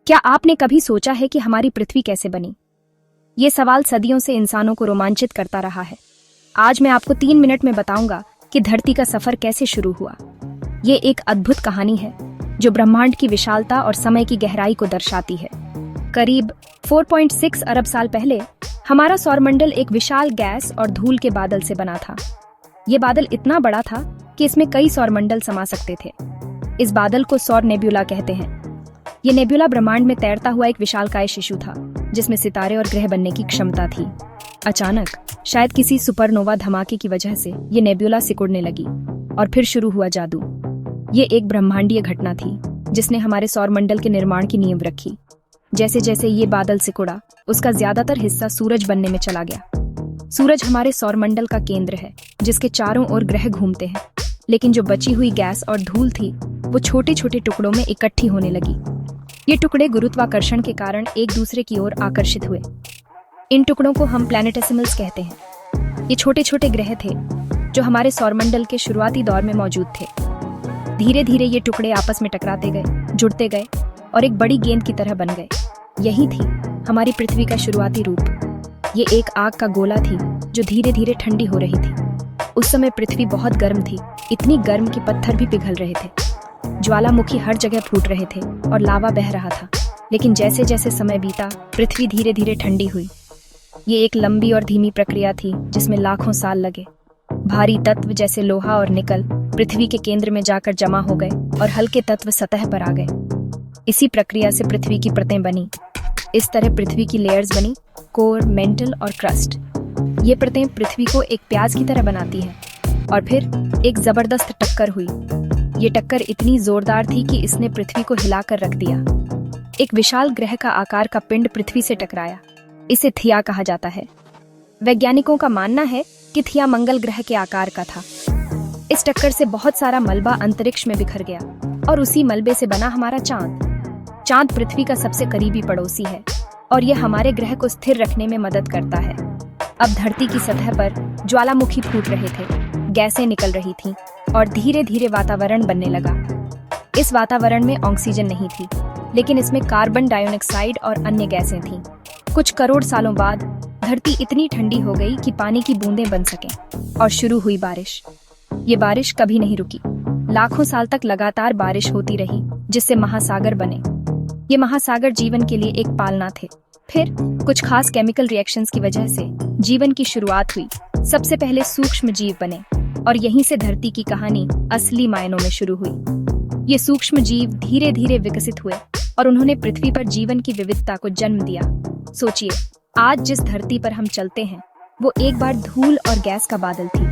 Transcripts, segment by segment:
क्या आपने कभी सोचा है कि हमारी पृथ्वी कैसे बनी? ये सवाल सदियों से इंसानों को रोमांचित करता रहा है। आज मैं आपको 3 मिनट में बताऊंगा कि धरती का सफर कैसे शुरू हुआ। ये एक अद्भुत कहानी है जो ब्रह्मांड की विशालता और समय की गहराई को दर्शाती है। करीब 4.6 अरब साल पहले हमारा सौरमंडल एक विशाल गैस और धूल के बादल से बना था। ये बादल इतना बड़ा था कि इसमें कई सौरमंडल समा सकते थे। इस बादल को सौर नेब्यूला कहते हैं। ये नेब्यूला ब्रह्मांड में तैरता हुआ एक विशालकाय शिशु था जिसमें सितारे और ग्रह बनने की क्षमता थी। अचानक शायद किसी सुपरनोवा धमाके की वजह से ये नेब्यूला सिकुड़ने लगी और फिर शुरू हुआ जादू। ये एक ब्रह्मांडीय घटना थी जिसने हमारे सौरमंडल के निर्माण की नींव रखी। जैसे जैसे ये बादल सिकुड़ा, उसका ज्यादातर हिस्सा सूरज बनने में चला गया। सूरज हमारे सौरमंडल का केंद्र है जिसके चारों ओर ग्रह घूमते हैं, लेकिन जो बची हुई गैस और धूल थी वो छोटे छोटे टुकड़ों में इकट्ठी होने लगी। ये टुकड़े गुरुत्वाकर्षण के कारण एक दूसरे की ओर आकर्षित हुए। इन टुकड़ों को हम प्लैनेटेसिमल्स कहते हैं। ये छोटे छोटे ग्रह थे जो हमारे सौरमंडल के शुरुआती दौर में मौजूद थे। धीरे धीरे ये टुकड़े आपस में टकराते गए, जुड़ते गए और एक बड़ी गेंद की तरह बन गए। यही थी हमारी पृथ्वी का शुरुआती रूप। ये एक आग का गोला थी जो धीरे धीरे ठंडी हो रही थी। उस समय पृथ्वी बहुत गर्म थी, इतनी गर्म कि पत्थर भी पिघल रहे थे। ज्वालामुखी हर जगह फूट रहे थे और लावा बह रहा था। लेकिन जैसे जैसे समय बीता, पृथ्वी धीरे धीरे ठंडी हुई। ये एक लंबी और धीमी प्रक्रिया थी जिसमें लाखों साल लगे। भारी तत्व जैसे लोहा और निकल पृथ्वी के केंद्र में जाकर जमा हो गए और हल्के तत्व सतह पर आ गए। इसी प्रक्रिया से पृथ्वी की परतें बनी। इस तरह पृथ्वी की लेयर्स बनी: कोर, मेंटल और क्रस्ट। ये परतें पृथ्वी को एक प्याज की तरह बनाती हैं। और फिर एक जबरदस्त टक्कर हुई। ये टक्कर इतनी जोरदार थी कि इसने पृथ्वी को हिलाकर रख दिया। एक विशाल ग्रह का आकार का पिंड पृथ्वी से टकराया। इसे थिया कहा जाता है। वैज्ञानिकों का मानना है कि थिया मंगल ग्रह के आकार का था। इस टक्कर से बहुत सारा मलबा अंतरिक्ष में बिखर गया और उसी मलबे से बना हमारा चांद। चांद पृथ्वी का सबसे करीबी पड़ोसी है और यह हमारे ग्रह को स्थिर रखने में मदद करता है। अब धरती की सतह पर ज्वालामुखी फूट रहे थे, गैसें निकल रही थीं और धीरे धीरे वातावरण बनने लगा। इस वातावरण में ऑक्सीजन नहीं थी, लेकिन इसमें कार्बन डाइऑक्साइड और अन्य गैसें थीं। कुछ करोड़ सालों बाद धरती इतनी ठंडी हो गई कि पानी की बूंदें बन सकें और शुरू हुई बारिश। ये बारिश कभी नहीं रुकी। लाखों साल तक लगातार बारिश होती रही जिससे महासागर बने। ये महासागर जीवन के लिए एक पालना थे। फिर कुछ खास केमिकल रिएक्शंस की वजह से जीवन की शुरुआत हुई। सबसे पहले सूक्ष्म जीव बने और यहीं से धरती की कहानी असली मायनों में शुरू हुई। ये सूक्ष्म जीव धीरे धीरे विकसित हुए और उन्होंने पृथ्वी पर जीवन की विविधता को जन्म दिया। सोचिए, आज जिस धरती पर हम चलते हैं वो एक बार धूल और गैस का बादल थी।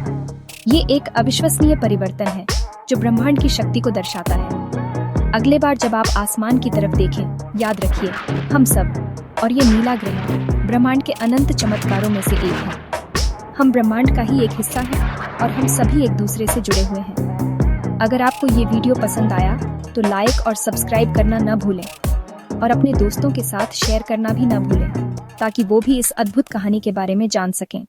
ये एक अविश्वसनीय परिवर्तन है जो ब्रह्मांड की शक्ति को दर्शाता है। अगले बार जब आप आसमान की तरफ देखें, याद रखिए, हम सब और ये नीला ग्रह ब्रह्मांड के अनंत चमत्कारों में से एक है। हम ब्रह्मांड का ही एक हिस्सा हैं और हम सभी एक दूसरे से जुड़े हुए हैं। अगर आपको ये वीडियो पसंद आया तो लाइक और सब्सक्राइब करना न भूलें और अपने दोस्तों के साथ शेयर करना भी न भूलें ताकि वो भी इस अद्भुत कहानी के बारे में जान सकें।